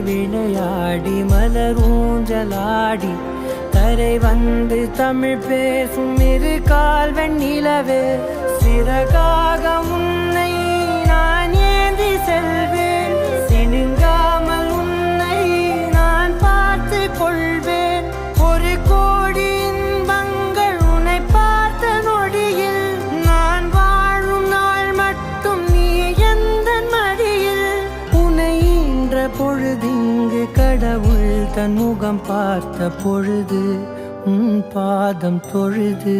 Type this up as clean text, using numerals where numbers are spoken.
விளையாடி மலர் ஊஞ்சலாடி தரை வந்து தமிழ் பேசும் இரு கால் வெண்ணிலவே சிறகாக உன்னை நான் ஏந்தி செல்வேன் சினுங்காமல் உன்னை நான் பார்த்து கொள்வேன் ஒரு கோடி இன்பங்கள் உன்னை பார்த்த நொடியில் நான் வாழும் நாள் மட்டும் நீ எந்த மடியில் உன்னை ஈன்ற பொழுதிங்கு கடவுள் தன் முகம் பார்த்த பொழுது உன் பாதம் தொழுது